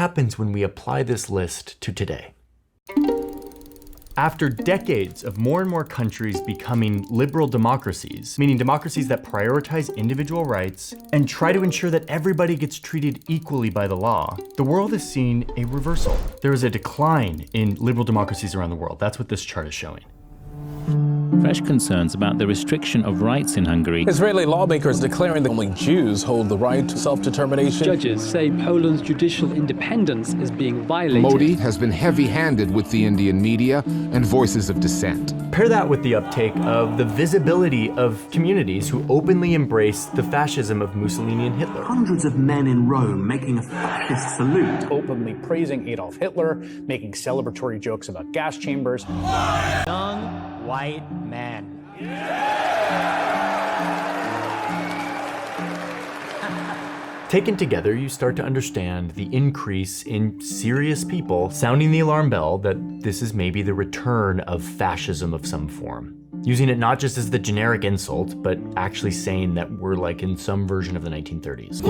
happens when we apply this list to today? After decades of more and more countries becoming liberal democracies, meaning democracies that prioritize individual rights and try to ensure that everybody gets treated equally by the law, the world has seen a reversal. There is a decline in liberal democracies around the world. That's what this chart is showing. Fresh concerns about the restriction of rights in Hungary. Israeli lawmakers declaring that only Jews hold the right to self-determination. Judges say Poland's judicial independence is being violated. Modi has been heavy-handed with the Indian media and voices of dissent. Pair that with the uptake of the visibility of communities who openly embrace the fascism of Mussolini and Hitler. Hundreds of men in Rome making a fascist salute. Openly praising Adolf Hitler, making celebratory jokes about gas chambers. Young white men. Taken together, you start to understand the increase in serious people sounding the alarm bell that this is maybe the return of fascism of some form. Using it not just as the generic insult, but actually saying that we're like in some version of the 1930s.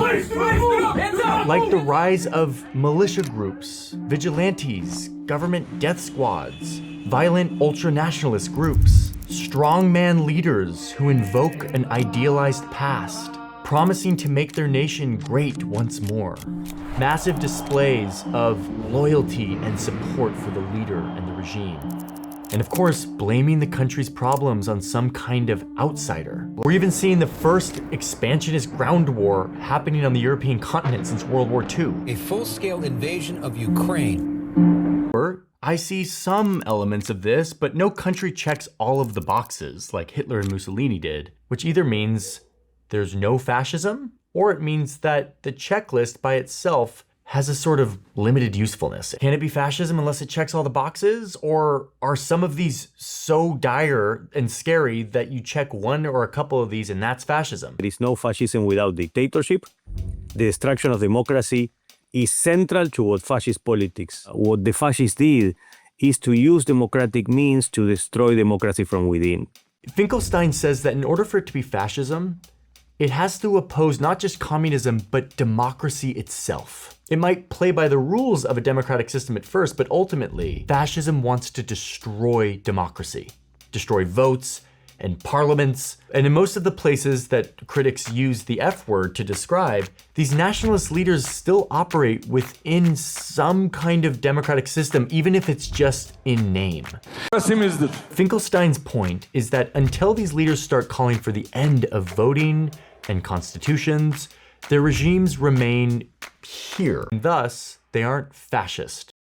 Like the rise of militia groups, vigilantes, government death squads, violent ultra-nationalist groups, strongman leaders who invoke an idealized past, promising to make their nation great once more. Massive displays of loyalty and support for the leader and the regime. And of course, blaming the country's problems on some kind of outsider. We're even seeing the first expansionist ground war happening on the European continent since World War II. A full-scale invasion of Ukraine. I see some elements of this, but no country checks all of the boxes like Hitler and Mussolini did, which either means there's no fascism, or it means that the checklist by itself has a sort of limited usefulness. Can it be fascism unless it checks all the boxes? Or are some of these so dire and scary that you check one or a couple of these and that's fascism? There is no fascism without dictatorship. The destruction of democracy is central to what fascist politics. What the fascists did is to use democratic means to destroy democracy from within. Finkelstein says that in order for it to be fascism, it has to oppose not just communism, but democracy itself. It might play by the rules of a democratic system at first, but ultimately, fascism wants to destroy democracy, destroy votes and parliaments. And in most of the places that critics use the F word to describe, these nationalist leaders still operate within some kind of democratic system, even if it's just in name. Finkelstein's point is that until these leaders start calling for the end of voting and constitutions, their regimes remain here. Thus, they aren't fascist.